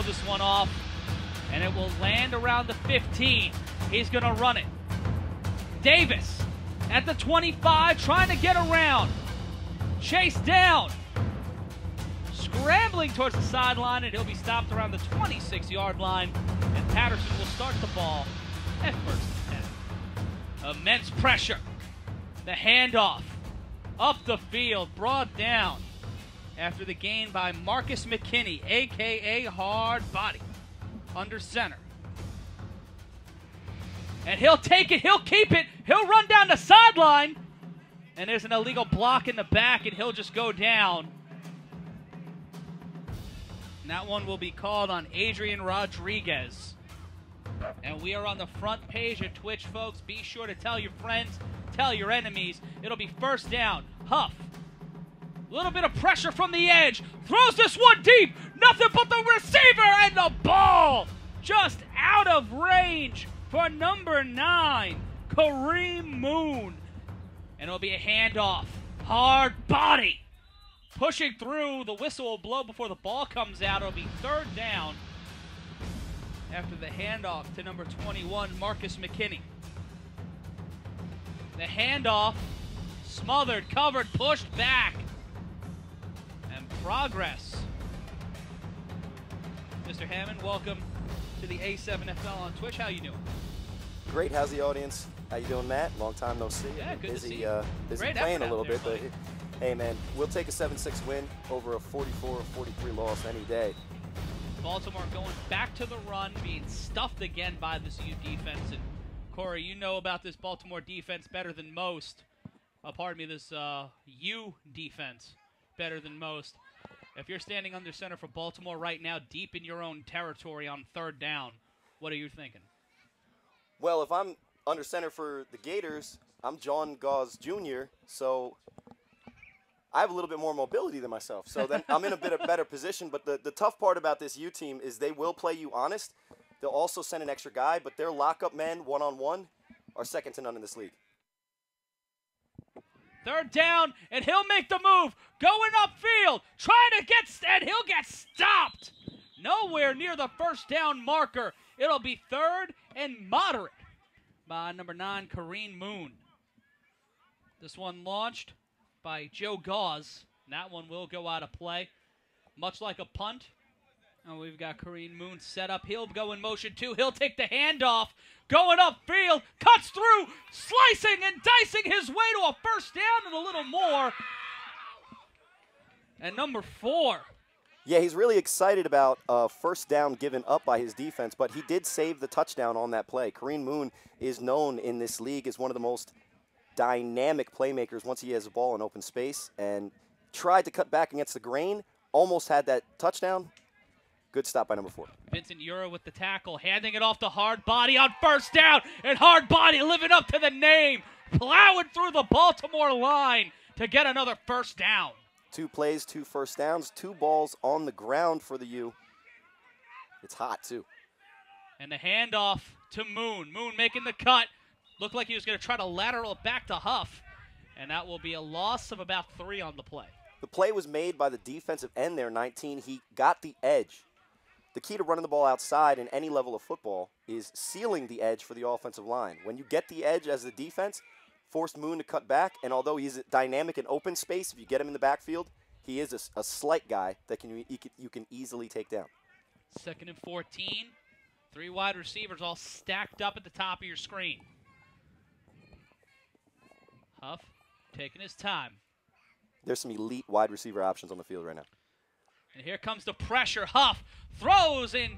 this one off, and it will land around the 15. He's going to run it. Davis at the 25, trying to get around. Chase down. Scrambling towards the sideline, and he'll be stopped around the 26-yard line, and Paterson will start the ball at first and 10. Immense pressure. The handoff up the field, brought down after the gain by Marcus McKinney, a.k.a. Hard Body, under center. And he'll take it, he'll keep it, he'll run down the sideline, and there's an illegal block in the back, and he'll just go down. And that one will be called on Adrian Rodriguez. And we are on the front page of Twitch, folks. Be sure to tell your friends, tell your enemies. It'll be first down. Huff. A little bit of pressure from the edge. Throws this one deep. Nothing but the receiver, and the ball just out of range for number 9, Kareem Moon. And it'll be a handoff. Hard Body. Pushing through. The whistle will blow before the ball comes out. It'll be third down after the handoff to number 21, Marcus McKinney. The handoff, smothered, covered, pushed back, and progress. Mr. Hammond, welcome to the A7FL on Twitch. How you doing? Great. How's the audience? How you doing, Matt? Long time no see. Yeah, good busy, to see you. Busy playing a little bit, but hey, man, we'll take a 7-6 win over a 44-43 loss any day. Baltimore going back to the run, being stuffed again by this U defense. And Corey, you know about this Baltimore defense better than most. This U defense better than most. If you're standing under center for Baltimore right now, deep in your own territory on third down, what are you thinking? Well, if I'm under center for the Gators, I'm John Gauze Jr., so I have a little bit more mobility than myself, so then I'm in a bit of better position. But the tough part about this U team is they will play you honest. They'll also send an extra guy, but their lockup men, one-on-one, are second to none in this league. Third down, and he'll make the move. Going upfield, trying to get, and he'll get stopped. Nowhere near the first down marker. It'll be third and moderate by number 9, Kareem Moon. This one launched by Joe Gauze. That one will go out of play. Much like a punt. And we've got Kareem Moon set up. He'll go in motion too. He'll take the handoff. Going upfield. Cuts through. Slicing and dicing his way to a first down and a little more. And number 4. Yeah, he's really excited about first down given up by his defense, but he did save the touchdown on that play. Kareem Moon is known in this league as one of the most dynamic playmakers once he has the ball in open space, and tried to cut back against the grain, almost had that touchdown. Good stop by number 4. Vincent Ura with the tackle, handing it off to Hard Body on first down, and Hard Body living up to the name, plowing through the Baltimore line to get another first down. 2 plays, 2 first downs, 2 balls on the ground for the U. It's hot, too. And the handoff to Moon. Moon making the cut. Looked like he was going to try to lateral it back to Huff. And that will be a loss of about 3 on the play. The play was made by the defensive end there, 19. He got the edge. The key to running the ball outside in any level of football is sealing the edge for the offensive line. When you get the edge as the defense, forced Moon to cut back, and although he's dynamic in open space, if you get him in the backfield, he is a slight guy that you can easily take down. 2nd and 14. 3 wide receivers all stacked up at the top of your screen. Huff taking his time. There's some elite wide receiver options on the field right now. And here comes the pressure. Huff throws in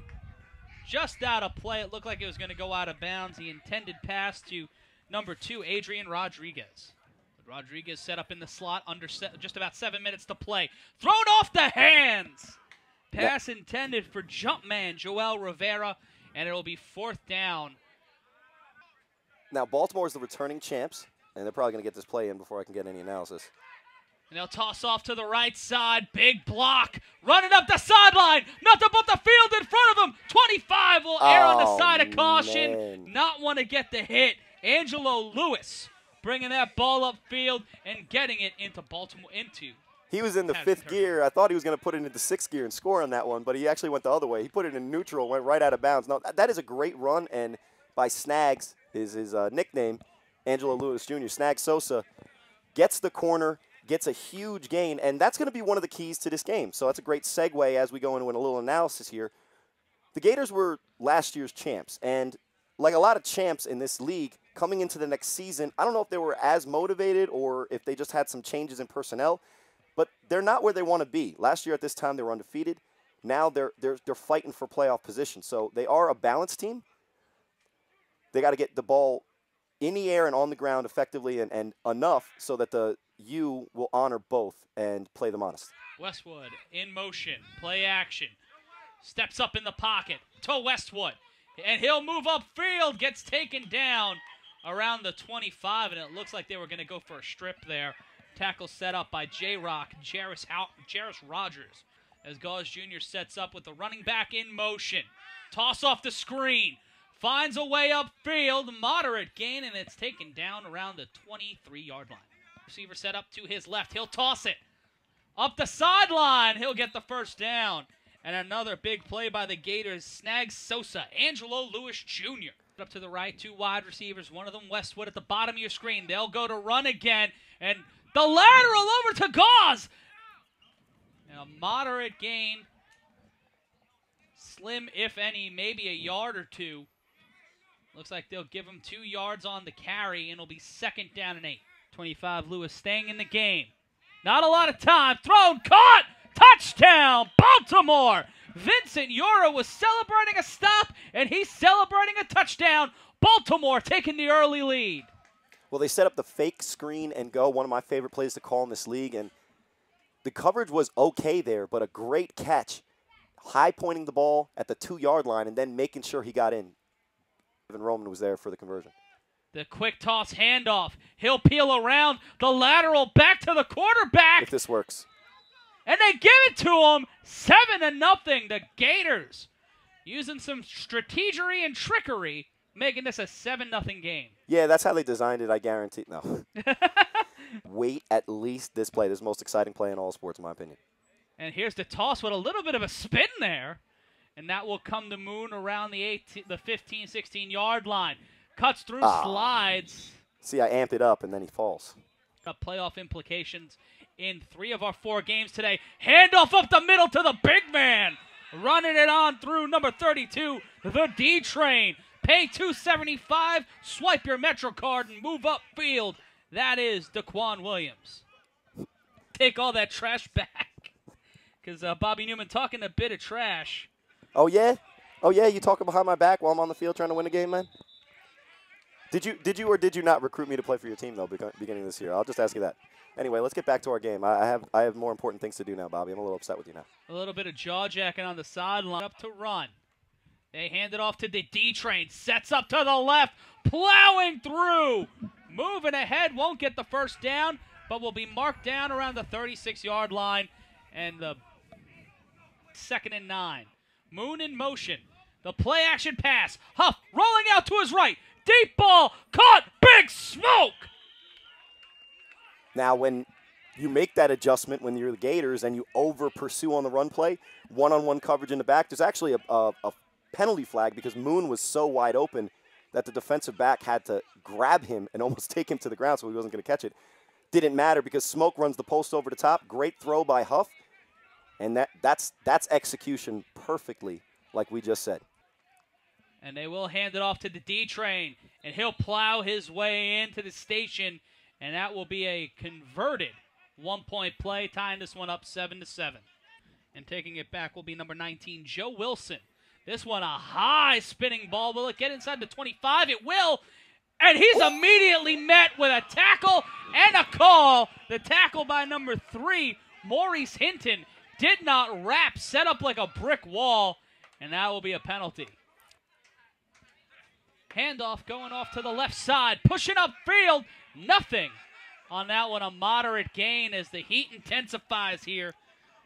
just out of play. It looked like it was going to go out of bounds. The intended pass to number 2, Adrian Rodriguez. Rodriguez set up in the slot under just about 7 minutes to play. Thrown off the hands. Pass intended for Jumpman Joel Rivera, and it'll be 4th down. Now, Baltimore is the returning champs, and they're probably going to get this play in before I can get any analysis. And they'll toss off to the right side. Big block. Running up the sideline. Nothing but the field in front of them. 25 will err on the side of caution. Man. Not want to get the hit. Angelo Lewis bringing that ball upfield and getting it into Baltimore. He was in the fifth gear. I thought he was going to put it into sixth gear and score on that one, but he actually went the other way. He put it in neutral, went right out of bounds. No, that is a great run, and by Snags, his nickname, Angelo Lewis Jr., Snag Sosa, gets the corner, gets a huge gain, and that's going to be one of the keys to this game. So that's a great segue as we go into a little analysis here. The Gators were last year's champs, and like a lot of champs in this league, coming into the next season, I don't know if they were as motivated or if they just had some changes in personnel, but they're not where they want to be. Last year at this time, they were undefeated. Now they're fighting for playoff position. So they are a balanced team. They got to get the ball in the air and on the ground effectively and enough so that the U will honor both and play them honest. Westwood in motion, play action, steps up in the pocket to Westwood, and he'll move upfield, gets taken down around the 25, and it looks like they were going to go for a strip there. Tackle set up by J-Rock, Jarris Rogers, as Gauze Jr. sets up with the running back in motion. Toss off the screen, finds a way upfield, moderate gain, and it's taken down around the 23-yard line. Receiver set up to his left, he'll toss it. Up the sideline, he'll get the first down. And another big play by the Gators, Snags Sosa, Angelo Lewis Jr. Up to the right, two wide receivers, one of them Westwood at the bottom of your screen. They'll go to run again, and the lateral over to Gauze. And a moderate gain, slim if any, maybe a yard or two. Looks like they'll give him 2 yards on the carry, and it'll be 2nd down and 8. 25, Lewis staying in the game. Not a lot of time, thrown, caught! Touchdown, Baltimore! Vincent Yora was celebrating a stop, and he's celebrating a touchdown. Baltimore taking the early lead. Well, they set up the fake screen and go, one of my favorite plays to call in this league, and the coverage was okay there, but a great catch. High pointing the ball at the 2-yard line and then making sure he got in. Evan Roman was there for the conversion. The quick toss handoff. He'll peel around, the lateral back to the quarterback. If this works. And they give it to him, 7-0. The Gators using some strategery and trickery, making this a 7-0 game. Yeah, that's how they designed it, I guarantee. No. Wait at least this play. This is the most exciting play in all sports, in my opinion. And here's the toss with a little bit of a spin there. And that will come to Moon around the 15, 16-yard line. Cuts through, slides. See, I amped it up, and then he falls. Playoff implications in 3 of our 4 games today. Handoff up the middle to the big man. Running it on through number 32, the D-Train. Pay $2.75, swipe your MetroCard, and move upfield. That is Daquan Williams. Take all that trash back. Because Bobby Newman talking a bit of trash. Oh, yeah? Oh, yeah, you talking behind my back while I'm on the field trying to win a game, man? Did you or did you not recruit me to play for your team, though, beginning of this year? I'll just ask you that. Anyway, let's get back to our game. I have more important things to do now, Bobby. I'm a little upset with you now. A little bit of jaw-jacking on the sideline. Up to run. They hand it off to the D-Train. Sets up to the left. Plowing through. Moving ahead. Won't get the first down, but will be marked down around the 36-yard line. And the 2nd and 9. Moon in motion. The play-action pass. Huff rolling out to his right. Deep ball. Caught. Big smoke. Now, when you make that adjustment when you're the Gators and you over-pursue on the run play, one-on-one coverage in the back, there's actually a penalty flag because Moon was so wide open that the defensive back had to grab him and almost take him to the ground so he wasn't going to catch it. Didn't matter because Smoke runs the post over the top. Great throw by Huff. And that's execution perfectly, like we just said. And they will hand it off to the D-Train, and he'll plow his way into the station, and that will be a converted 1-point play, tying this one up 7-7. And taking it back will be number 19, Joe Wilson. This one a high spinning ball. Will it get inside the 25? It will. And he's immediately met with a tackle and a call. The tackle by number 3, Maurice Hinton, did not wrap, set up like a brick wall, and that will be a penalty. Handoff going off to the left side, pushing upfield, nothing on that one. A moderate gain as the heat intensifies here.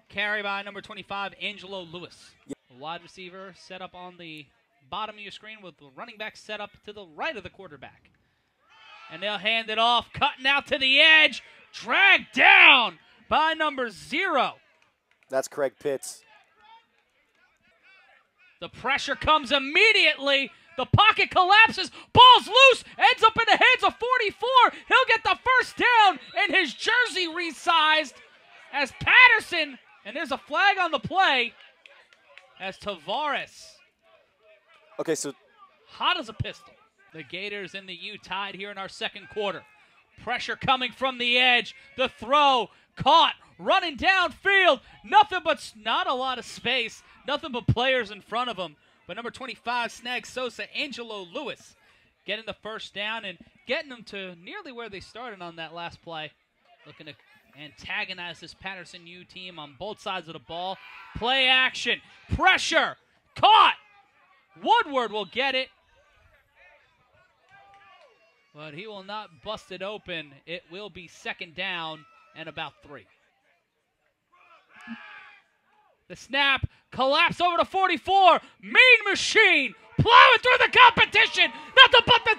Carry by number 25, Angelo Lewis. A wide receiver set up on the bottom of your screen with the running back set up to the right of the quarterback. And they'll hand it off, cutting out to the edge, dragged down by number 0. That's Craig Pitts. The pressure comes immediately. The pocket collapses. Ball's loose. Ends up in the hands of 44. He'll get the first down, and his jersey resized as Paterson. And there's a flag on the play as Tavares. Okay, so hot as a pistol. The Gators and the U tied here in our second quarter. Pressure coming from the edge. The throw caught. Running downfield. Nothing but not a lot of space. Nothing but players in front of him. But number 25 snags Sosa, Angelo Lewis, getting the first down and getting them to nearly where they started on that last play. Looking to antagonize this Paterson U team on both sides of the ball. Play action. Pressure. Caught. Woodward will get it. But he will not bust it open. It will be second down and about 3. The snap, collapse over to 44. Mean Machine, plowing through the competition. Nothing but the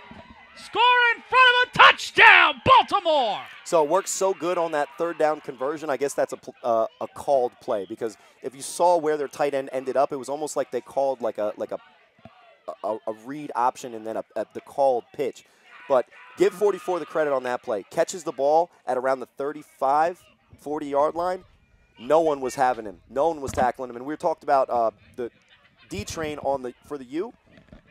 score in front of a touchdown, Baltimore. So it works so good on that third down conversion. I guess that's a called play, because if you saw where their tight end ended up, it was almost like they called like a read option and then the called pitch. But give 44 the credit on that play. Catches the ball at around the 35, 40-yard line. No one was having him. No one was tackling him. And we were talking about the D train for the U.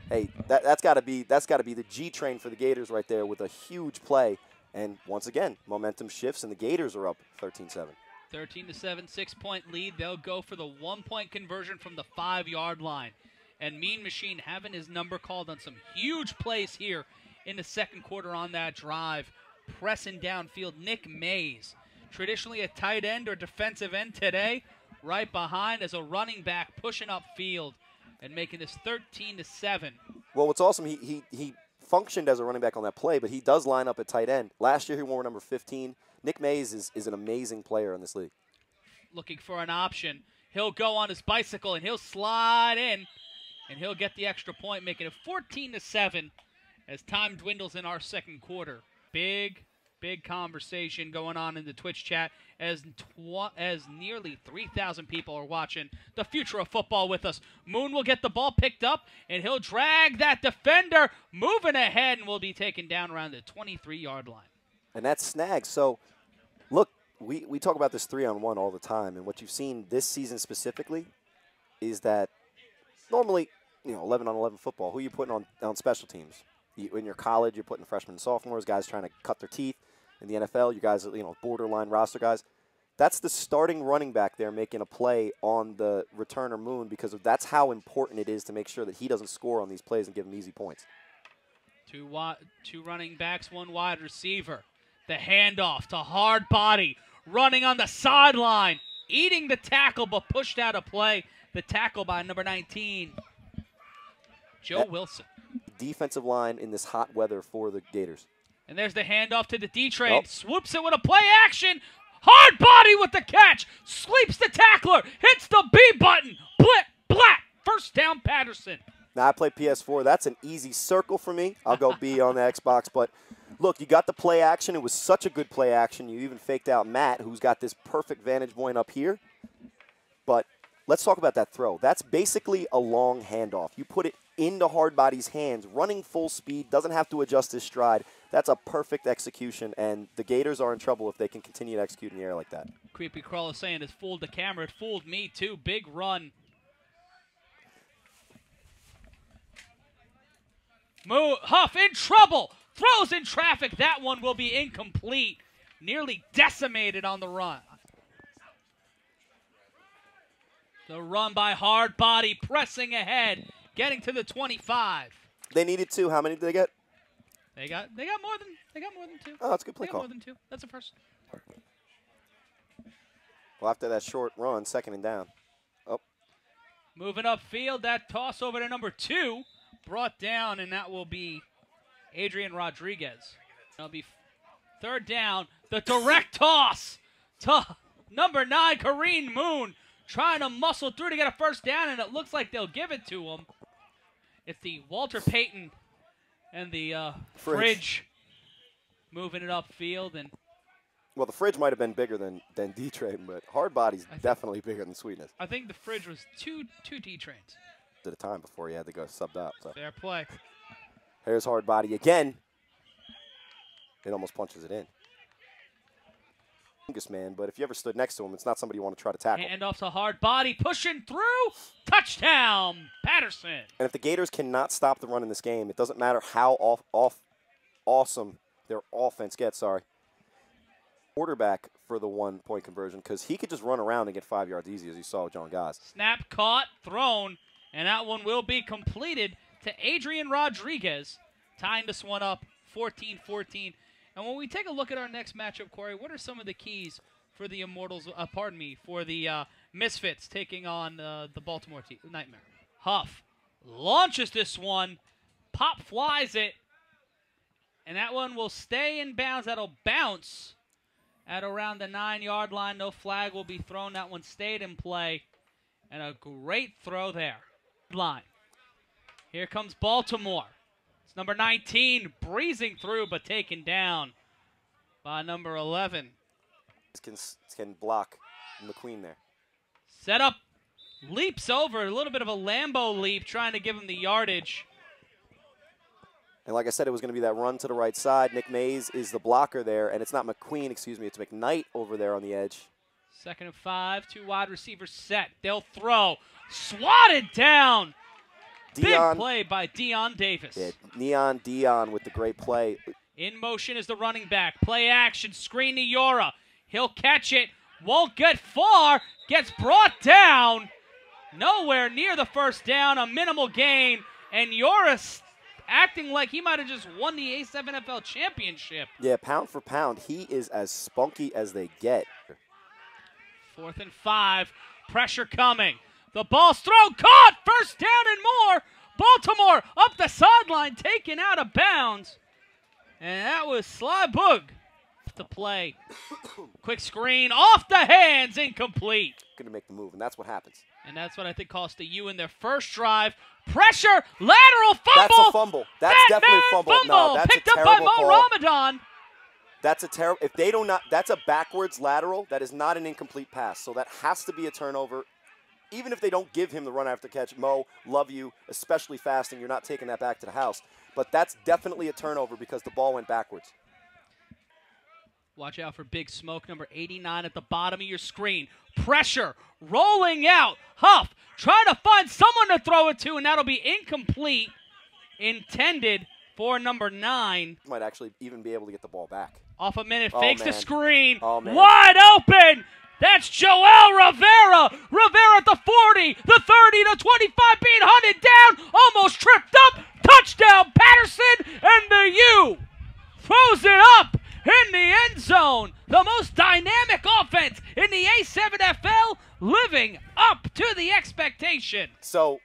Hey, that's got to be the G train for the Gators right there with a huge play. And once again, momentum shifts and the Gators are up 13-7. 13-7, 6-point lead. They'll go for the 1-point conversion from the 5-yard line. And Mean Machine having his number called on some huge plays here in the second quarter on that drive. Pressing downfield, Nick Mays. Traditionally a tight end or defensive end today, right behind as a running back, pushing up field and making this 13-7. Well, what's awesome, he functioned as a running back on that play, but he does line up at tight end. Last year he wore number 15. Nick Mays is an amazing player in this league. Looking for an option. He'll go on his bicycle and he'll slide in, and he'll get the extra point, making it 14-7 as time dwindles in our second quarter. Big conversation going on in the Twitch chat as nearly 3,000 people are watching the future of football with us. Moon will get the ball picked up, and he'll drag that defender moving ahead and will be taken down around the 23-yard line. And that's snags. So, look, we talk about this 3-on-1 all the time, and what you've seen this season specifically is that normally, 11-on-11 football, who are you putting on special teams? In your college, you're putting freshmen and sophomores, guys trying to cut their teeth. In the NFL, you guys, borderline roster guys. That's the starting running back there making a play on the returner Moon, because that's how important it is to make sure that he doesn't score on these plays and give him easy points. Two running backs, one wide receiver. The handoff to hard body, running on the sideline, eating the tackle but pushed out of play. The tackle by number 19, Joe Wilson. Defensive line in this hot weather for the Gators. And there's the handoff to the D-Train. Swoops it with a play action. Hard body with the catch. Sleeps the tackler. Hits the B button. Blip, blat. First down, Paterson. Now, I play PS4. That's an easy circle for me. I'll go B on the Xbox. But, look, you got the play action. It was such a good play action. You even faked out Matt, who's got this perfect vantage point up here. But let's talk about that throw. That's basically a long handoff. You put it into Hardbody's hands, running full speed, doesn't have to adjust his stride. That's a perfect execution, and the Gators are in trouble if they can continue to execute in the air like that. Creepy Crawl is saying it fooled the camera. It fooled me, too. Big run. Huff in trouble. Throws in traffic. That one will be incomplete. Nearly decimated on the run. The run by Hardbody, pressing ahead, getting to the 25. They needed 2. How many did they get? They got more than 2. Oh, that's a good play call. More than 2. That's a first. Well, after that short run, 2nd and down. Oh. Moving upfield, that toss over to number 2, brought down, and that will be Adrian Rodriguez. That'll be 3rd down. The direct toss to number 9, Kareem Moon, trying to muscle through to get a first down, and it looks like they'll give it to him. It's the Walter Payton and the Fridge moving it upfield. And Well, the fridge might have been bigger than D-Train, but hard body's definitely bigger than sweetness. I think the fridge was two D-Trains. At a time before he had to go subbed up. So. Fair play. Here's hard body again. It almost punches it in. Man, but if you ever stood next to him, it's not somebody you want to try to tackle. Handoff to hard body, pushing through, touchdown, Paterson. And if the Gators cannot stop the run in this game, it doesn't matter how awesome their offense gets. Quarterback for the 1-point conversion, because he could just run around and get 5 yards easy, as you saw with John Goss. Snap caught, thrown, and that one will be completed to Adrian Rodriguez, tying this one up 14-14. And when we take a look at our next matchup, Corey, what are some of the keys for the Immortals, for the Misfits taking on the Baltimore Nightmare? Huff launches this one, pop flies it, and that one will stay in bounds. That'll bounce at around the 9-yard line. No flag will be thrown. That one stayed in play, and a great throw there. Line. Here comes Baltimore. It's number 19 breezing through, but taken down by number 11. Can block McQueen there. Set up, leaps over, a little bit of a Lambo leap, trying to give him the yardage. And like I said, it was going to be that run to the right side. Nick Mays is the blocker there, and it's not McQueen, excuse me, it's McKnight over there on the edge. 2nd and 5, 2 wide receivers set. They'll throw, swatted down. Big play by Dion Davis. Yeah, Neon Dion with the great play. In motion is the running back. Play action, screen to Yora. He'll catch it, won't get far, gets brought down. Nowhere near the first down, a minimal gain, and Yora acting like he might have just won the A7FL championship. Yeah, pound for pound, he is as spunky as they get. 4th and 5, pressure coming. The ball's thrown, caught, first down and more. Baltimore up the sideline, taken out of bounds. And that was Sly Boog to play. Quick screen, off the hands, incomplete. Going to make the move, and that's what happens. And that's what I think cost the U in their first drive. Pressure, lateral fumble. That's a fumble. That's definitely a fumble. No, that's picked up by Mo Ramadan. That's a terrible. If they do not, that's a backwards lateral. That is not an incomplete pass. So that has to be a turnover. Even if they don't give him the run after catch, Mo, love you, especially fasting. You're not taking that back to the house. But that's definitely a turnover because the ball went backwards. Watch out for Big Smoke, number 89 at the bottom of your screen. Pressure, rolling out. Huff, trying to find someone to throw it to, and that'll be incomplete. Intended for number 9. Might actually even be able to get the ball back. Off a minute, fakes the screen. Oh, man. Wide open. That's Joel Rivera. Rivera at the 40, the 30, the 25, being hunted down, almost tripped up. Touchdown, Paterson, and the U throws it up in the end zone. The most dynamic offense in the A7FL, living up to the expectation. So,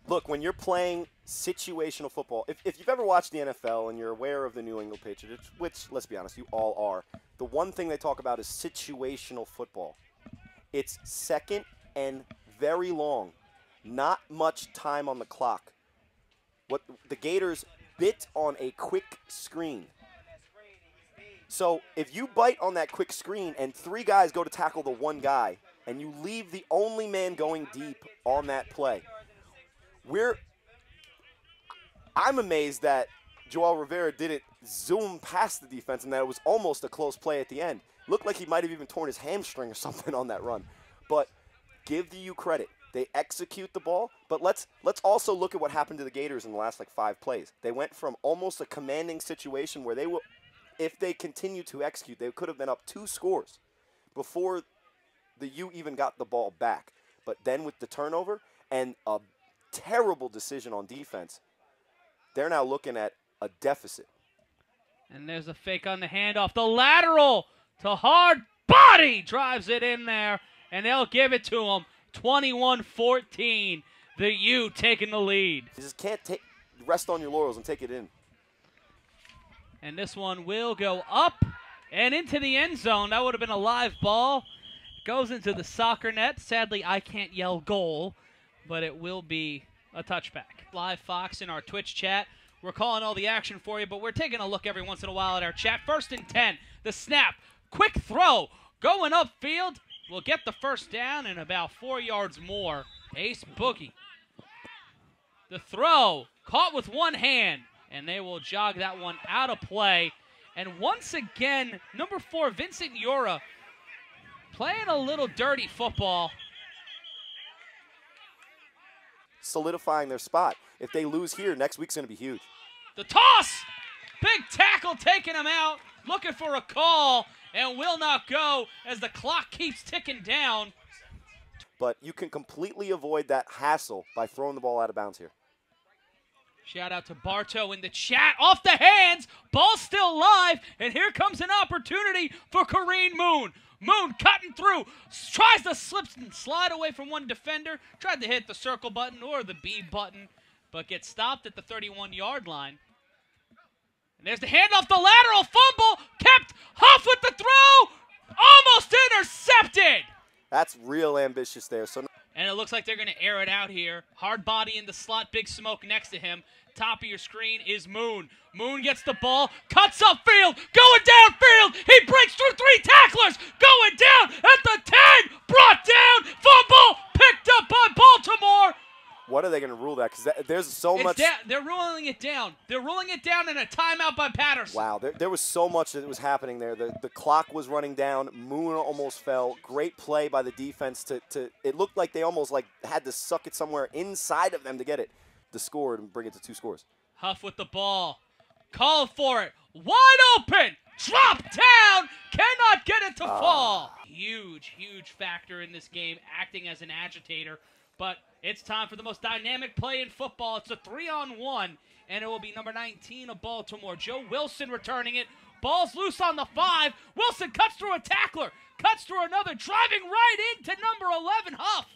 look, when you're playing situational football, if you've ever watched the NFL and you're aware of the New England Patriots, which, let's be honest, you all are, the one thing they talk about is situational football. It's second and very long, not much time on the clock. What the Gators bit on a quick screen. So if you bite on that quick screen and 3 guys go to tackle the 1 guy and you leave the only man going deep on that play, I'm amazed that Joel Rivera didn't zoom past the defense and that it was almost a close play at the end. Looked like he might have even torn his hamstring or something on that run. But give the U credit. They execute the ball, but let's also look at what happened to the Gators in the last 5 plays. They went from almost a commanding situation where they will, if they continue to execute, they could have been up 2 scores before the U even got the ball back. But then with the turnover and a terrible decision on defense, they're now looking at a deficit. And there's a fake on the handoff. The lateral to hard body drives it in there, and they'll give it to him. 21-14. The U taking the lead. You just can't rest on your laurels and take it in. And this one will go up and into the end zone. That would have been a live ball. Goes into the soccer net. Sadly, I can't yell goal, but it will be a touchback. Live Fox in our Twitch chat. We're calling all the action for you, but we're taking a look every once in a while at our chat. 1st and 10. The snap. Quick throw going upfield. Will get the first down and about 4 yards more. Ace Boogie. The throw caught with one hand, and they will jog that one out of play. And once again, number 4, Vincent Yura, playing a little dirty football. Solidifying their spot. If they lose here, next week's going to be huge. The toss! Big tackle taking him out, looking for a call, and will not go as the clock keeps ticking down. But you can completely avoid that hassle by throwing the ball out of bounds here. Shout out to Bartow in the chat. Off the hands, ball still live, and here comes an opportunity for Kareem Moon. Moon cutting through, tries to slip and slide away from one defender, tried to hit the circle button or the B button, but gets stopped at the 31-yard line. And there's the handoff, the lateral fumble, kept Huff with the throw, almost intercepted. That's real ambitious there. And it looks like they're going to air it out here. Hard body in the slot, Big Smoke next to him. Top of your screen is Moon. Moon gets the ball, cuts upfield, going downfield. He breaks through 3 tacklers, going down at the 10, brought down, fumble, picked up by Baltimore. What are they going to rule that? Because there's so much. They're ruling it down. They're ruling it down in a timeout by Paterson. Wow, there was so much that was happening there. The clock was running down. Moon almost fell. Great play by the defense. It looked like they almost had to suck it somewhere inside of them to get it, to score and bring it to 2 scores. Huff with the ball. Call for it. Wide open. Drop down. Cannot get it to fall. Huge, huge factor in this game, acting as an agitator. But it's time for the most dynamic play in football. It's a 3-on-1, and it will be number 19 of Baltimore. Joe Wilson returning it. Ball's loose on the 5. Wilson cuts through a tackler, cuts through another, driving right into number 11, Huff.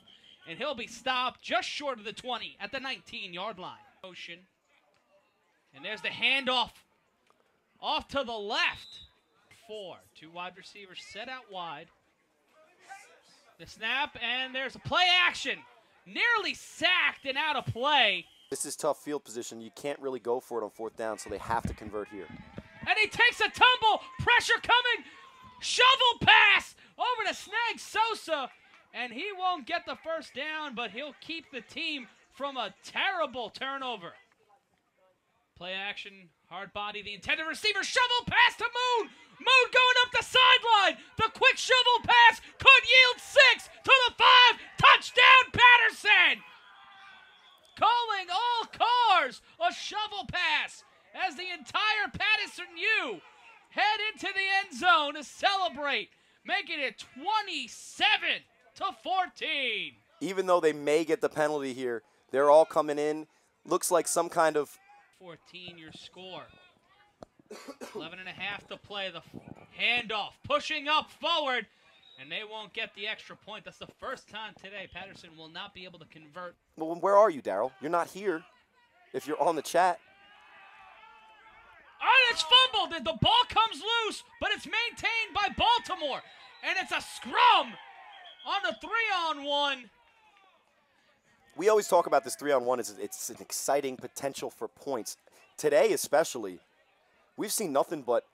And he'll be stopped just short of the 20 at the 19-yard line. Motion. And there's the handoff off to the left. 4, 2 wide receivers set out wide. The snap, and there's a play action. Nearly sacked and out of play. This is tough field position. You can't really go for it on 4th down, so they have to convert here. And he takes a tumble. Pressure coming. Shovel pass over to Snag Sosa. And he won't get the first down, but he'll keep the team from a terrible turnover. Play action, hard body, the intended receiver, shovel pass to Moon. Moon going up the sideline. The quick shovel pass could yield 6 to the 5. Touchdown, Paterson. Calling all cars a shovel pass as the entire Paterson U head into the end zone to celebrate, making it 27 to 14. Even though they may get the penalty here, they're all coming in. Looks like some kind of 14 your score. 11 and a half to play. The handoff pushing up forward, and they won't get the extra point. That's the first time today Paterson will not be able to convert. Well, where are you, Daryl? You're not here if you're on the chat. Oh, it's fumbled. The ball comes loose, but it's maintained by Baltimore, and it's a scrum on the 3-on-1. We always talk about this 3-on-1. It's an exciting potential for points. Today especially, we've seen nothing but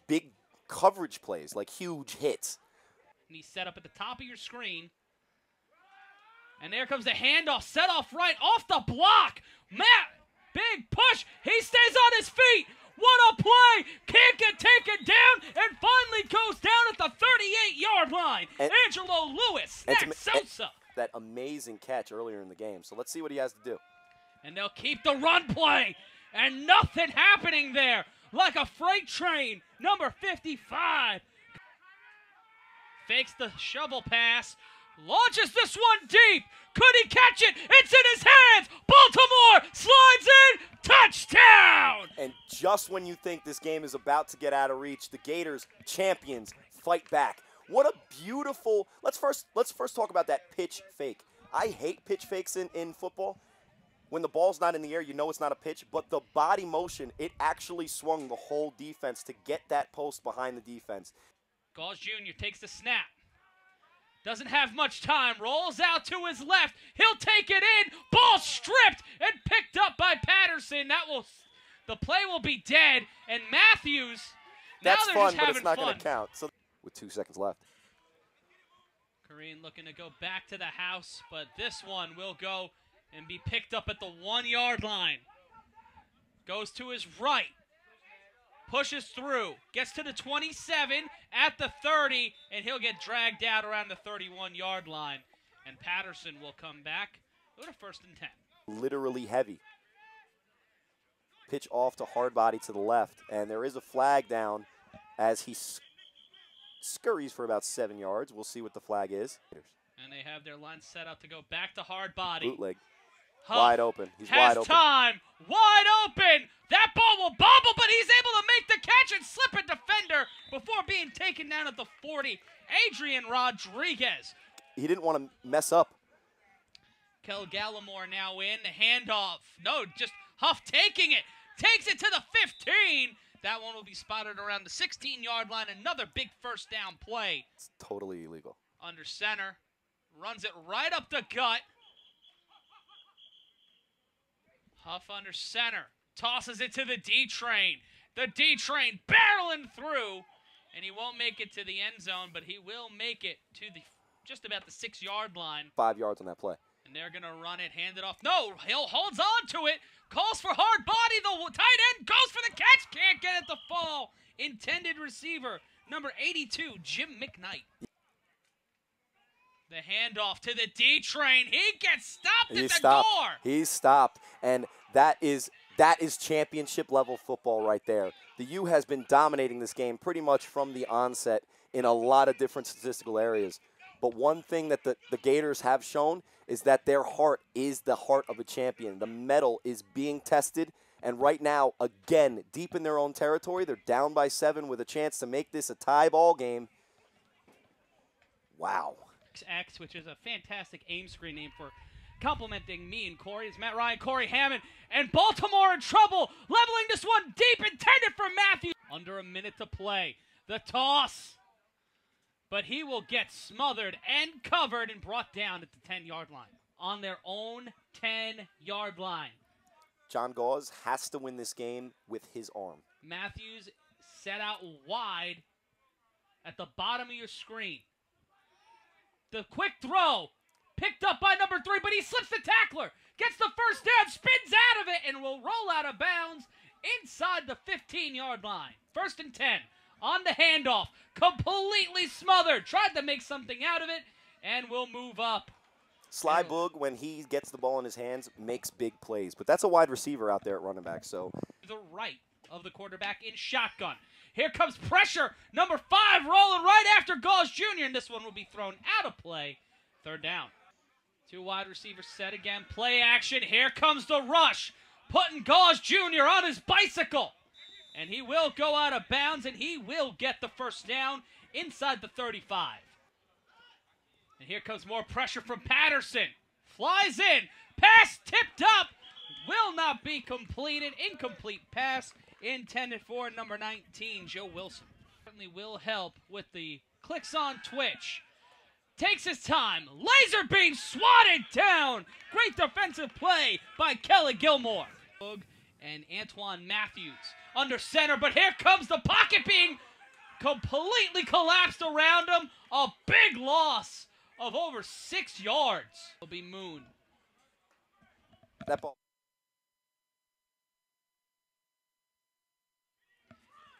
big coverage plays, like huge hits. And he's set up at the top of your screen. And there comes the handoff, set off right, off the block. Matt, big push. He stays on his feet. What a play. Can't get taken down, and finally goes down at the 38-yard line. Angelo Lewis, Snack Sosa. That amazing catch earlier in the game. So let's see what he has to do. And they'll keep the run play, and nothing happening there. Like a freight train, number 55. Fakes the shovel pass, launches this one deep. Could he catch it? It's in his hands. Baltimore slides in. Touchdown! And just when you think this game is about to get out of reach, the Gators, champions, fight back. What a beautiful, let's first talk about that pitch fake. I hate pitch fakes in football. When the ball's not in the air, you know it's not a pitch, but the body motion, it actually swung the whole defense to get that post behind the defense. Gauls Jr. takes the snap. Doesn't have much time, rolls out to his left. He'll take it in, ball stripped and picked up by Paterson. The play will be dead, and Matthews, That's now they're fun, just but having it's not fun. going to count. So with 2 seconds left. Kareem looking to go back to the house, but this one will go and be picked up at the 1-yard line. Goes to his right. Pushes through. Gets to the 27, at the 30, and he'll get dragged out around the 31-yard line. And Paterson will come back with a 1st and 10. Literally heavy. Pitch off to hard body to the left, and there is a flag down as he scurries for about 7 yards. We'll see what the flag is. And they have their line set up to go back to hard body. Bootleg. Huff wide open. He's has wide open. Time. Wide open. That ball will bobble, but he's able to make the catch and slip a defender before being taken down at the 40. Adrian Rodriguez. He didn't want to mess up. Kel Gallimore now in. The handoff. No, just Huff taking it. Takes it to the 15. That one will be spotted around the 16-yard line. Another big 1st down play. It's totally illegal. Under center. Runs it right up the gut. Huff under center. Tosses it to the D-train. The D-train barreling through. And he won't make it to the end zone, but he will make it to the just about the 6-yard line. 5 yards on that play. And they're going to run it, hand it off. No, Hill holds on to it. Calls for hard body. The tight end goes for the catch. Can't get it to fall. Intended receiver, number 82, Jim McKnight. The handoff to the D-train. He gets stopped at the door. He's stopped, and that is championship level football right there. The U has been dominating this game pretty much from the onset in a lot of different statistical areas. But one thing that the Gators have shown is that their heart is the heart of a champion. The mettle is being tested, and right now, again, deep in their own territory, they're down by 7 with a chance to make this a tie ball game. Wow. X, which is a fantastic aim screen name for complimenting me and Corey. It's Matt Ryan, Corey Hammond, and Baltimore in trouble. Leveling this one deep, intended for Matthews. Under a minute to play. The toss. But he will get smothered and covered and brought down at the 10-yard line. On their own 10-yard line. John Gauze has to win this game with his arm. Matthews set out wide at the bottom of your screen. The quick throw, picked up by number 3, but he slips the tackler. Gets the 1st down, spins out of it, and will roll out of bounds inside the 15-yard line. 1st and 10. On the handoff, completely smothered. Tried to make something out of it, and will move up. Sly Boog, when he gets the ball in his hands, makes big plays. But that's a wide receiver out there at running back. So the right of the quarterback in shotgun. Here comes pressure. Number 5 rolling right after Gauze Jr., and this one will be thrown out of play. 3rd down. 2 wide receivers set again. Play action. Here comes the rush. Putting Gauze Jr. on his bicycle. And he will go out of bounds, and he will get the 1st down inside the 35. And here comes more pressure from Paterson. Flies in. Pass tipped up. Will not be completed. Incomplete pass intended for number 19, Joe Wilson. Certainly will help with the clicks on Twitch. Takes his time. Laser beam swatted down. Great defensive play by Kelly Gilmore. And Antoine Matthews under center, but here comes the pocket being completely collapsed around him. A big loss of over 6 yards. Will be Moon. That ball.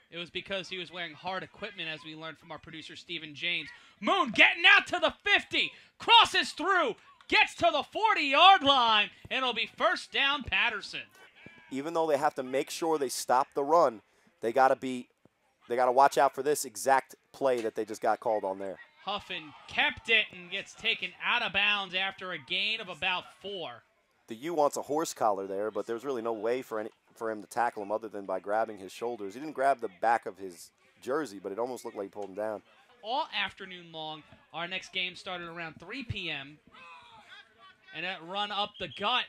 It was because he was wearing hard equipment, as we learned from our producer, Stephen James. Moon getting out to the 50, crosses through, gets to the 40-yard line, and it'll be 1st down Paterson. Even though they have to make sure they stop the run, they got to watch out for this exact play that they just got called on there. Huffin kept it and gets taken out of bounds after a gain of about 4. The U wants a horse collar there, but there's really no way for him to tackle him other than by grabbing his shoulders. He didn't grab the back of his jersey, but it almost looked like he pulled him down. All afternoon long. Our next game started around 3 p.m. And that run up the gut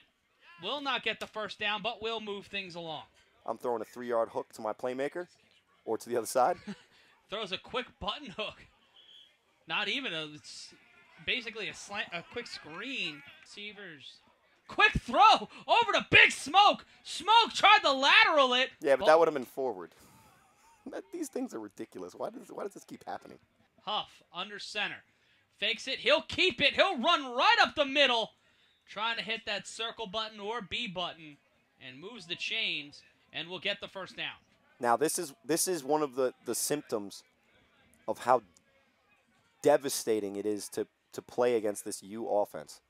will not get the 1st down, but will move things along. I'm throwing a 3-yard hook to my playmaker or to the other side. Throws a quick button hook. Not even it's basically a quick screen. Receivers. Quick throw over to Big Smoke. Smoke tried to lateral it. Yeah, but that would have been forward. These things are ridiculous. Why does this keep happening? Huff under center. Fakes it. He'll keep it. He'll run right up the middle. Trying to hit that circle button or B button. And moves the chains. And will get the first down. Now, this is one of the symptoms of how devastating it is to play against this U offense.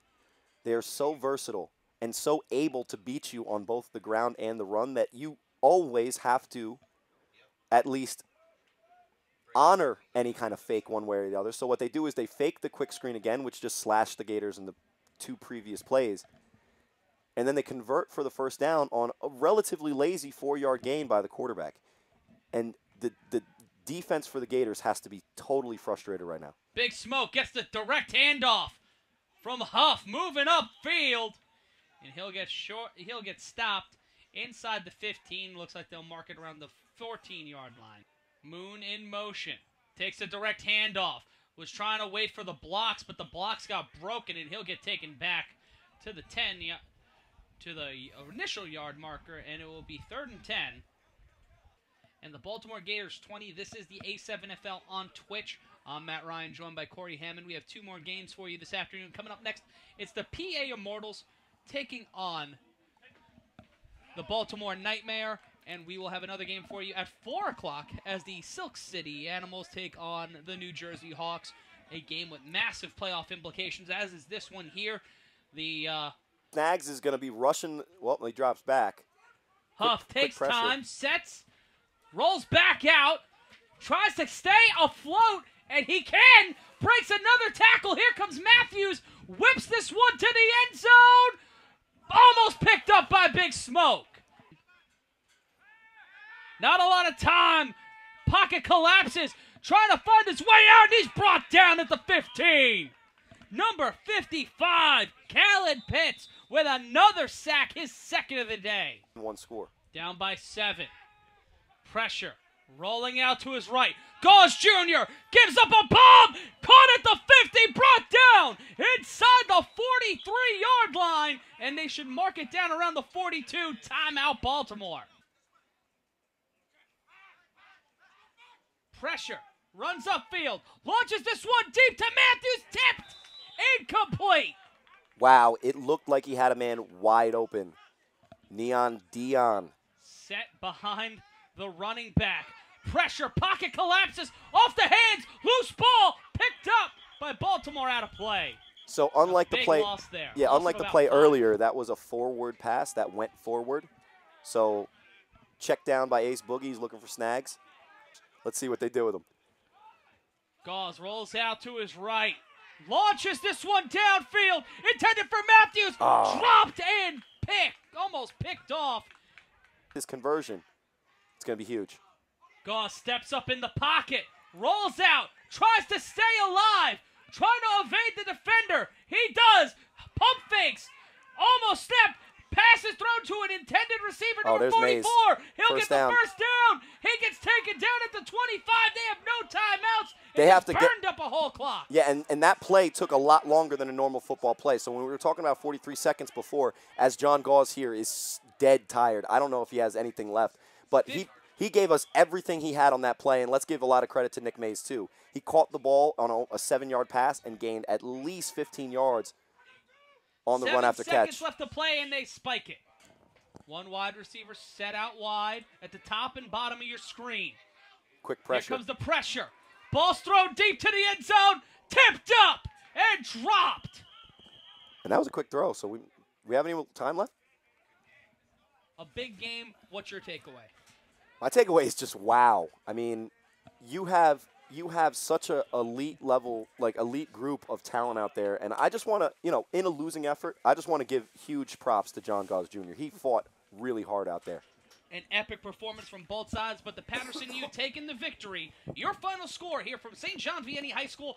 They are so versatile and so able to beat you on both the ground and the run that you always have to at least honor any kind of fake one way or the other. So what they do is they fake the quick screen again, which just slashed the Gators in the 2 previous plays. And then they convert for the first down on a relatively lazy 4-yard gain by the quarterback. And the defense for the Gators has to be totally frustrated right now. Big Smoke gets the direct handoff from Huff, moving upfield. And he'll get stopped inside the 15. Looks like they'll mark it around the 14-yard line. Moon in motion. Takes a direct handoff. Was trying to wait for the blocks, but the blocks got broken, and he'll get taken back to the 10, to the initial yard marker, and it will be 3rd and 10. And the Baltimore Gators 20. This is the A7FL on Twitch. I'm Matt Ryan, joined by Corey Hammond. We have 2 more games for you this afternoon. Coming up next, it's the PA Immortals taking on the Baltimore Nightmare. And we will have another game for you at 4 o'clock as the Silk City Animals take on the New Jersey Hawks. A game with massive playoff implications, as is this one here. The Snags is going to be rushing. Well, he drops back. Huff takes time, sets, rolls back out, tries to stay afloat, and he can. Breaks another tackle. Here comes Matthews. Whips this one to the end zone. Almost picked up by Big Smoke. Not a lot of time. Pocket collapses. Trying to find his way out, and he's brought down at the 15. Number 55, Khaled Pitts, with another sack, his 2nd of the day. 1 score. Down by 7. Pressure. Rolling out to his right. Gauze Jr. gives up a bomb. Caught at the 50. Brought down inside the 43-yard line. And they should mark it down around the 42. Timeout, Baltimore. Pressure. Runs upfield. Launches this one deep to Matthews. Tipped. Incomplete. Wow, it looked like he had a man wide open. Neon Dion. Set behind the running back. Pressure. Pocket collapses. Off the hands. Loose ball. Picked up by Baltimore out of play. So unlike the play, loss there. yeah, Loss unlike of the about play 5. earlier, that was a forward pass that went forward. So check down by Ace Boogie. He's looking for Snags. Let's see what they do with him. Gauze rolls out to his right. Launches this one downfield. Intended for Matthews. Dropped and picked. Almost picked off. His conversion, it's going to be huge. Gauze steps up in the pocket. Rolls out. Tries to stay alive. Trying to evade the defender. He does. Pump fakes. Almost stepped. Pass is thrown to an intended receiver, number 44. Mays. He'll get the first down. He gets taken down at the 25. They have no timeouts. They have to burned up a whole clock. Yeah, and that play took a lot longer than a normal football play. So when we were talking about 43 seconds before, as John Gauze here is dead tired. I don't know if he has anything left. But he gave us everything he had on that play, and let's give a lot of credit to Nick Mays, too. He caught the ball on a 7-yard pass and gained at least 15 yards on the run after catch. 7 seconds left to play, and they spike it. One wide receiver set out wide at the top and bottom of your screen. Quick pressure. Here comes the pressure. Ball's thrown deep to the end zone, tipped up, and dropped. And that was a quick throw, so we have any time left? A big game. What's your takeaway? My takeaway is just wow. I mean, you have such a elite level, like elite group of talent out there, and I just want to, in a losing effort, I just want to give huge props to John Gauze Jr. He fought really hard out there. An epic performance from both sides, but the Paterson U taking the victory. Your final score here from St. John Vianney High School.